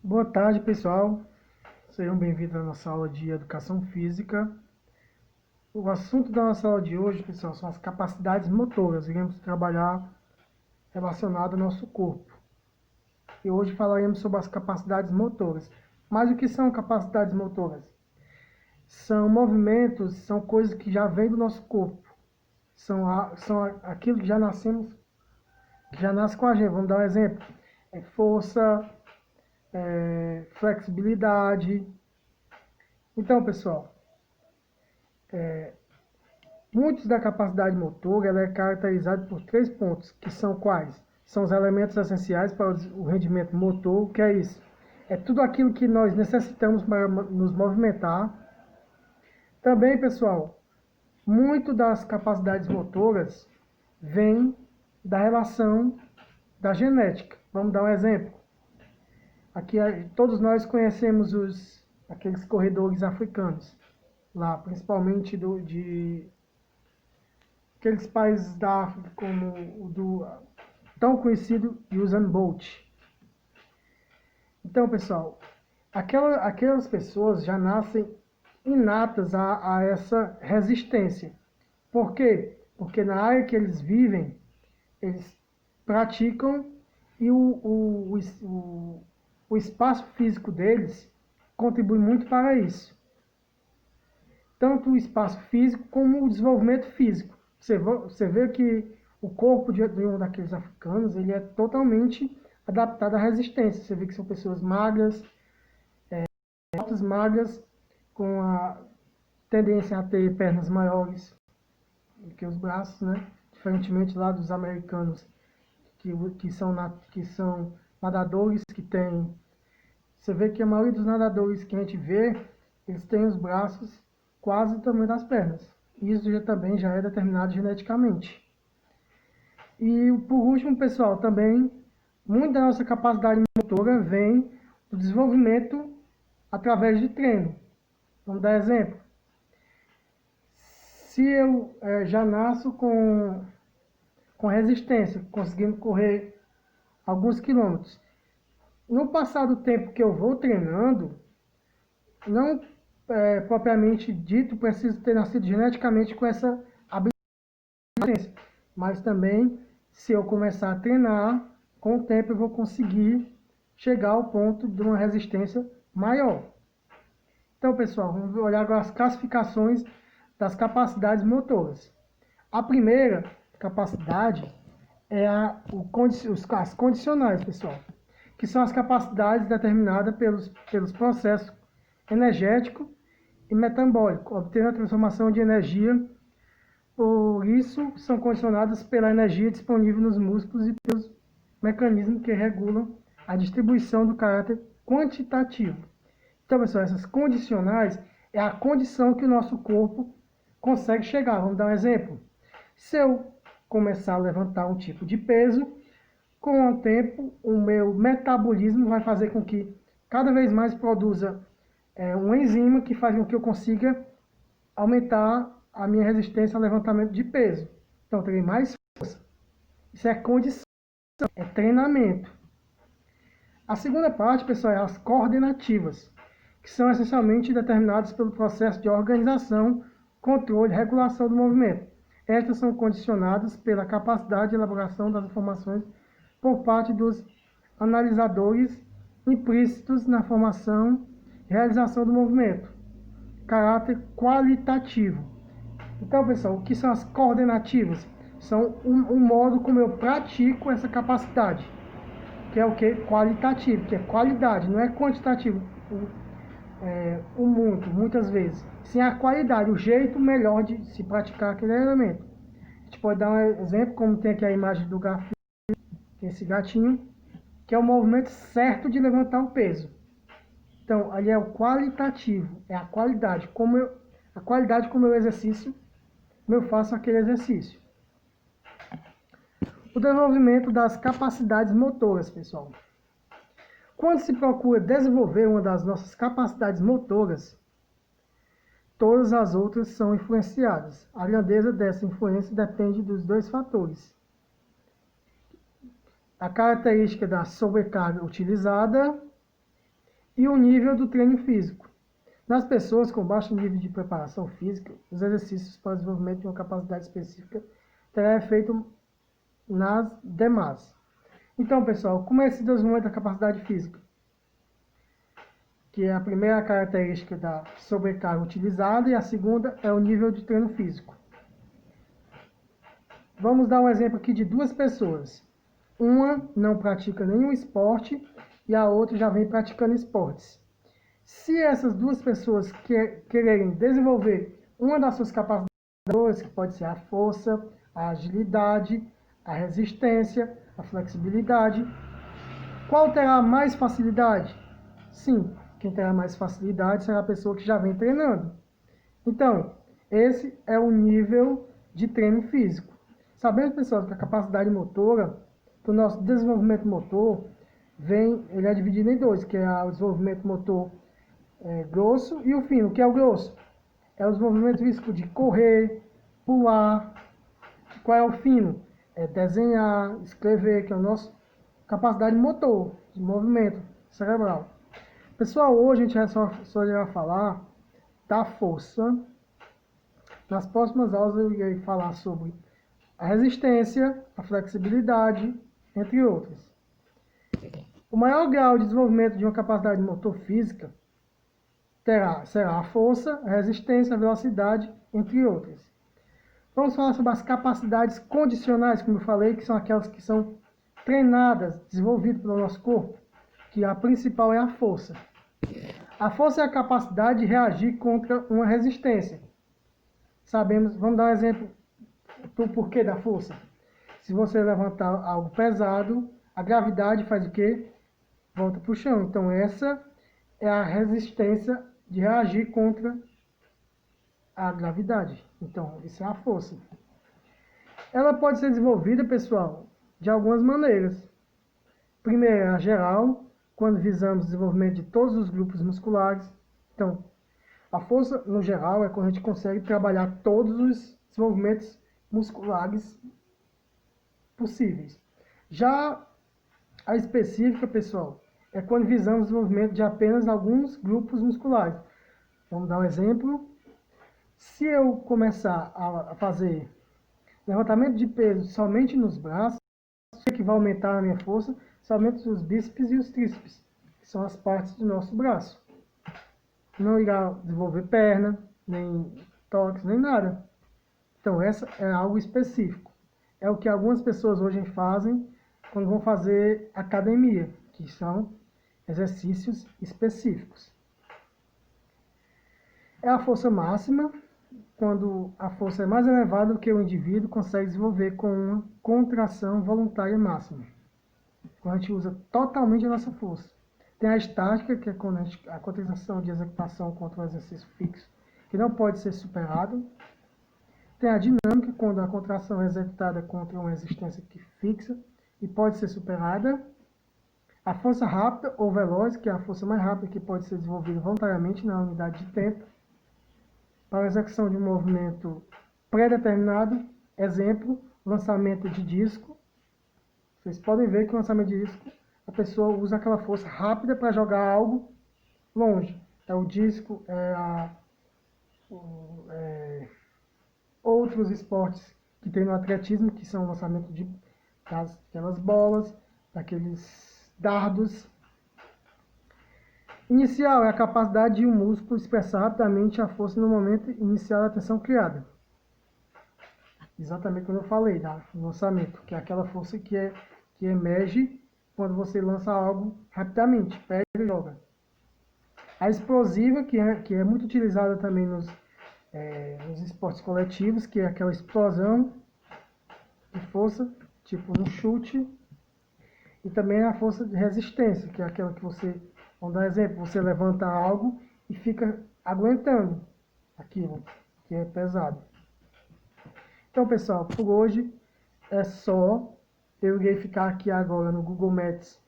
Boa tarde, pessoal. Sejam bem-vindos à nossa aula de Educação Física. O assunto da nossa aula de hoje, pessoal, são as capacidades motoras. Iremos trabalhar relacionado ao nosso corpo. E hoje falaremos sobre as capacidades motoras. Mas o que são capacidades motoras? São movimentos, são coisas que já vêm do nosso corpo. São aquilo que já nascemos, que já nasce com a gente. Vamos dar um exemplo. Força, flexibilidade. Então, pessoal, muitos da capacidade motora ela é caracterizada por 3 pontos, que são quais? São os elementos essenciais para o rendimento motor. O que é isso? É tudo aquilo que nós necessitamos para nos movimentar. Também, pessoal, muito das capacidades motoras vem da relação da genética. Vamos dar um exemplo. Aqui todos nós conhecemos aqueles corredores africanos, lá, principalmente de aqueles países da África, como o do tão conhecido Usain Bolt. Então, pessoal, aquelas pessoas já nascem inatas a essa resistência. Por quê? Porque na área que eles vivem, eles praticam e o espaço físico deles contribui muito para isso. Tanto o espaço físico como o desenvolvimento físico. Você vê que o corpo de um daqueles africanos ele é totalmente adaptado à resistência. Você vê que são pessoas magras, altas, magras, com a tendência a ter pernas maiores do que os braços, né? Diferentemente lá dos americanos, que são nadadores que têm... Você vê que a maioria dos nadadores que a gente vê, eles têm os braços quase do tamanho das pernas. Isso também já é determinado geneticamente. E por último, pessoal, também muita da nossa capacidade motora vem do desenvolvimento através de treino. Vamos dar exemplo. Se eu já nasço com resistência, conseguindo correr alguns quilômetros, no passar do tempo que eu vou treinando, não propriamente dito, preciso ter nascido geneticamente com essa habilidade, mas também, se eu começar a treinar, com o tempo eu vou conseguir chegar ao ponto de uma resistência maior. Então, pessoal, vamos olhar agora as classificações das capacidades motoras. A primeira capacidade é as condicionais, pessoal, que são as capacidades determinadas pelos processos energético e metabólico, obtendo a transformação de energia. Por isso, são condicionadas pela energia disponível nos músculos e pelos mecanismos que regulam a distribuição do caráter quantitativo. Então, pessoal, essas condicionais é a condição que o nosso corpo consegue chegar. Vamos dar um exemplo. Se eu começar a levantar um tipo de peso, com o tempo, o meu metabolismo vai fazer com que cada vez mais produza uma enzima que faz com que eu consiga aumentar a minha resistência ao levantamento de peso. Então, eu terei mais força. Isso é condição, é treinamento. A segunda parte, pessoal, é as coordenativas, que são essencialmente determinadas pelo processo de organização, controle e regulação do movimento. Estas são condicionadas pela capacidade de elaboração das informações por parte dos analisadores implícitos na formação e realização do movimento. Caráter qualitativo. Então, pessoal, o que são as coordenativas? São um modo como eu pratico essa capacidade, que é o que? Qualitativo, que é qualidade, não é quantitativo, muitas vezes. Sim, a qualidade, o jeito melhor de se praticar aquele elemento. A gente pode dar um exemplo, como tem aqui a imagem do grafite, esse gatinho, que é o movimento certo de levantar o peso. Então, ali é o qualitativo, é a qualidade como eu exercício, como eu faço aquele exercício. O desenvolvimento das capacidades motoras, pessoal. Quando se procura desenvolver uma das nossas capacidades motoras, todas as outras são influenciadas. A grandeza dessa influência depende dos 2 fatores: a característica da sobrecarga utilizada e o nível do treino físico. Nas pessoas com baixo nível de preparação física, os exercícios para o desenvolvimento de uma capacidade específica terá efeito nas demais. Então, pessoal, como é esse desenvolvimento da capacidade física? Que é a primeira característica da sobrecarga utilizada e a segunda é o nível de treino físico. Vamos dar um exemplo aqui de duas pessoas. Uma não pratica nenhum esporte e a outra já vem praticando esportes. Se essas duas pessoas quererem desenvolver uma das suas capacidades, que pode ser a força, a agilidade, a resistência, a flexibilidade, qual terá mais facilidade? Sim, quem terá mais facilidade será a pessoa que já vem treinando. Então, esse é o nível de treino físico. Sabendo, pessoal, que a capacidade motora, que o nosso desenvolvimento motor, ele é dividido em dois, que é o desenvolvimento motor grosso e o fino. O que é o grosso? É o desenvolvimento físico de correr, pular. Qual é o fino? É desenhar, escrever, que é a nossa capacidade motor, de movimento cerebral. Pessoal, hoje a gente só irá falar da força. Nas próximas aulas eu irei falar sobre a resistência, a flexibilidade, entre outras. O maior grau de desenvolvimento de uma capacidade motor física será a força, a resistência, a velocidade, entre outras. Vamos falar sobre as capacidades condicionais, como eu falei, que são aquelas que são treinadas, desenvolvidas pelo nosso corpo, que a principal é a força. A força é a capacidade de reagir contra uma resistência. Sabemos, vamos dar um exemplo do porquê da força. Se você levantar algo pesado, a gravidade faz o quê? Volta para o chão. Então essa é a resistência de reagir contra a gravidade. Então, isso é a força. Ela pode ser desenvolvida, pessoal, de algumas maneiras. Primeiro, a geral, quando visamos o desenvolvimento de todos os grupos musculares. Então, a força, no geral, é quando a gente consegue trabalhar todos os desenvolvimentos musculares possíveis. Já a específica, pessoal, é quando visamos o desenvolvimento de apenas alguns grupos musculares. Vamos dar um exemplo. Se eu começar a fazer levantamento de peso somente nos braços, o que vai aumentar a minha força somente os bíceps e os tríceps, que são as partes do nosso braço. Não irá desenvolver perna, nem tórax, nem nada. Então, essa é algo específico. É o que algumas pessoas hoje fazem quando vão fazer academia, que são exercícios específicos. É a força máxima, quando a força é mais elevada do que o indivíduo consegue desenvolver com uma contração voluntária máxima. Quando a gente usa totalmente a nossa força. Tem a estática, que é quando a contração de executação contra um exercício fixo, que não pode ser superado. Tem a dinâmica, quando a contração é executada contra uma resistência fixa e pode ser superada. A força rápida ou veloz, que é a força mais rápida que pode ser desenvolvida voluntariamente na unidade de tempo, para a execução de um movimento pré-determinado. Exemplo, lançamento de disco. Vocês podem ver que o lançamento de disco, a pessoa usa aquela força rápida para jogar algo longe. É o disco, outros esportes que tem no atletismo, que são o lançamento daquelas bolas, daqueles dardos. Inicial é a capacidade de um músculo expressar rapidamente a força no momento inicial da tensão criada. Exatamente como eu falei, do lançamento, que é aquela força que emerge quando você lança algo rapidamente, pega e joga. A explosiva, que é muito utilizada também nos esportes coletivos, que é aquela explosão de força, tipo um chute. E também a força de resistência, que é aquela que você, vamos dar um exemplo, você levanta algo e fica aguentando aquilo que é pesado. Então, pessoal, por hoje é só. Eu irei ficar aqui agora no Google Maps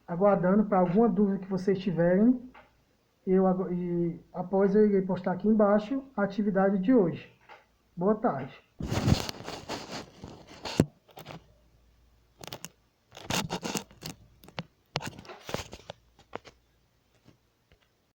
aguardando para alguma dúvida que vocês tiverem. E após eu irei postar aqui embaixo a atividade de hoje. Boa tarde.